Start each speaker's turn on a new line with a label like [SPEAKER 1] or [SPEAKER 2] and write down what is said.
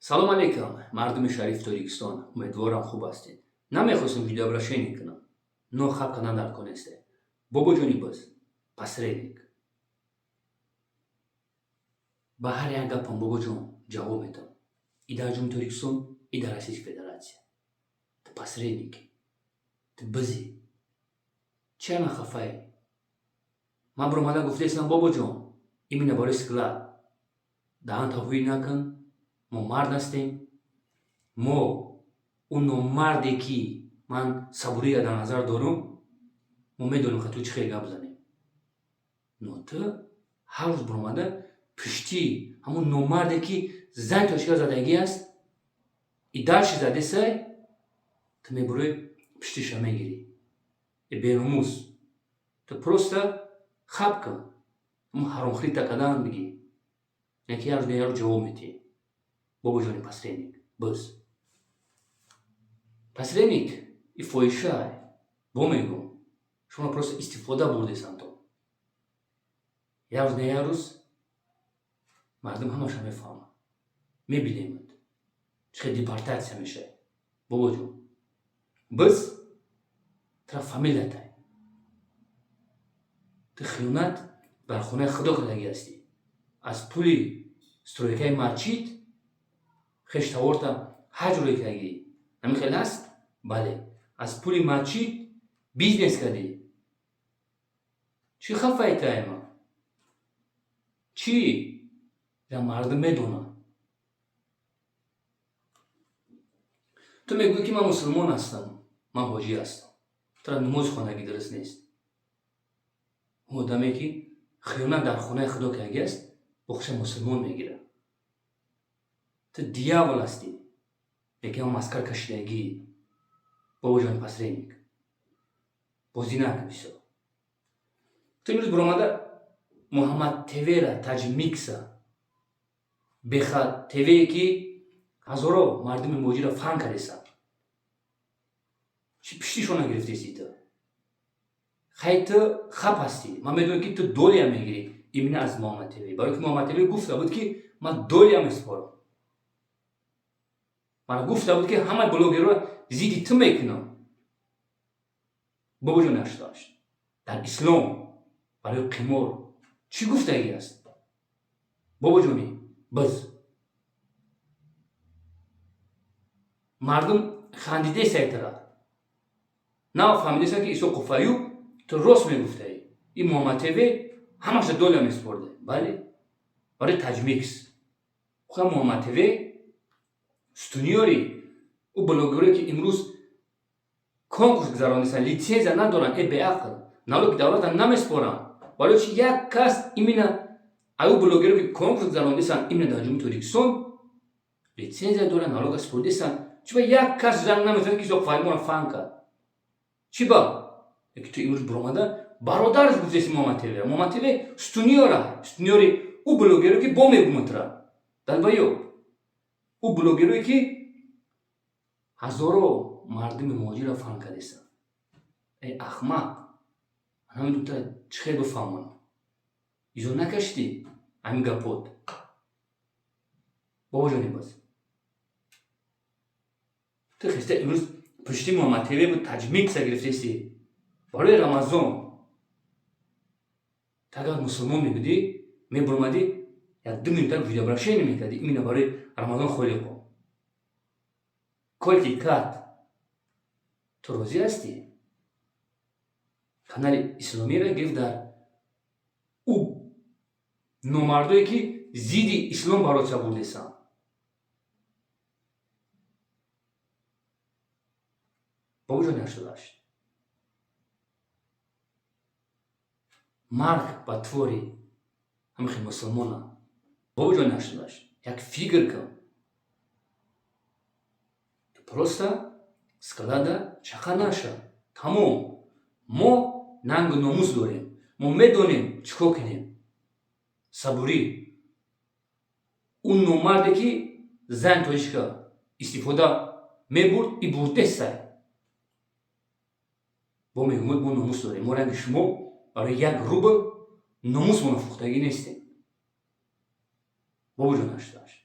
[SPEAKER 1] سلام علیکم مردم شریف تاجیکستان. امیدوارم خوب هستید. نمیخواستم ویدیو را شیر کنم. نو خب کنن در کنسته. بابا جانی باز. پس ریدیک. به هر یک گپم بابا جان جواب میدم. ایدار جمهوری تاجیکستان ایدار روسیه فدراسیه. تو پس ریدیک. تو بزی. چه نخفایی؟ من برام مالا گفته استم بابا جان. ایمینه باریس کلا. دهان تاوی نکن. ما مرد هستیم. ما اون مردی که من صبوری در نظر دارم ما میدونم که تو چه خیلی گپ زنیم. نو تو هر روز برامده پشتی همون نومردی که زن تاشکر زدگی است ای درشی زده سای تو میبروی پشتیش هم میگیری. ای بیرموز تو پروستا خب کن همون حرامخری تکدن بگی یکی هر روز نیارو جواب میتی. بابا جانی پس رینیک بس پس رینیک ای فویشه های با میگم شما پروستا استفاده برده سنتو یه روز نه یه روز مردم همش هم میفهمن میبینیمت چه دیپارتاسیا میشه. بابا جون بس ترا فامیلیت های تو خیانت بر خونه خدا کردگی هستی. از پولی سترویکای مارچیت خشت آوردم حج روی کردگی نمی خیلی هست؟ بله از پولی مارچیت بیزنس کردی. چی خفایی تای ما؟ چی؟ یا مردم میدونن. تو میگوی که من مسلمان هستم من حاجی هستم ترا نماز خوانگی درست نیست. اون آدمی که خیانت در خونه خدا کردگی است بخش مسلمان میگیره. تو دیاول هستی یکی هم مسکر کشیدگی. بابا جان پس رینیک بازی نکن بیسا. تو امروز برامده محمد تیوی را تاجمیکسا بخواد تیوی که هزارو مردم موجی را فهم کردیسن چی پشتیشون نگرفتی سی تو خیلی تو خب هستی. من میدونم که تو دولی هم میگیری ایمینه از محمد تیوی برای که محمد تیوی گفته بود که من دولی هم اسپارم. من گفته بود که همه بلوگر رو زیدی تو میکنم. بابا جان نشداشت در اسلام برای قمار چی گفته ای است؟ بابا جانی بز مردم خندیده سیطره نه فهمیده که ایسو قفایو تو راست میگفته ای. این محمد تیوی همش دولی هم اسپارده. بله برای تاجمیکس خواه محمد تیوی ستونیاری او بلوگری که امروز کنکورس گذراندیسن لیسنس ندارن ای به عقل نالو که دولت نمیسپارن برای چی یک کس ایمینه او بلوگری که کنکورس گذراندیسن ایمینه در جمهوری تاجیکستان لیسنس دارن نالو اسپاردیسن چی با یک کس زنگ نمیزنه که سو فایل فهم کرد چی با یکی تو امروز برامده برادرش گفتیسی محمد تیوی ستونیاری او بلوگری که با میگومتره دل بایو او بلوگری که هزارو مردم موجی را فهم کردیسن. ای احمق همین دوتا چه خیلی بفهمن ایزو نکشتی همین گپوت. بابا جانی باز تو خسته امروز پشتی محمد تیوی بود تاجمیکس گرفتیستی برای رمضان تا اگر مسلمان میبودی میبرمدی یک 2 میلیون ویدیو برای شیر نمیکردی اینه برای رمضان خوری کن کل کات تو روزی هستی. کانال اسلامی را گرفت در او نومردایی که زیدی اسلام برات بردیسن. بابا جان نشداشت مرگ با توری همه مسلمان بابا جان نشداشت یک فیگر کن پروستا سکلادا چاقا نشه تمام ما ننگ ناموس داریم ما میدونیم چیکار کنیم. صبوری اون نومرده که زن تویشکا استفاده میبرد ای برده سای با میگومد ما ناموس داریم ما رنگ شما برای یک روبل ناموس منفختگی نیستیم. بابا جان نشداشت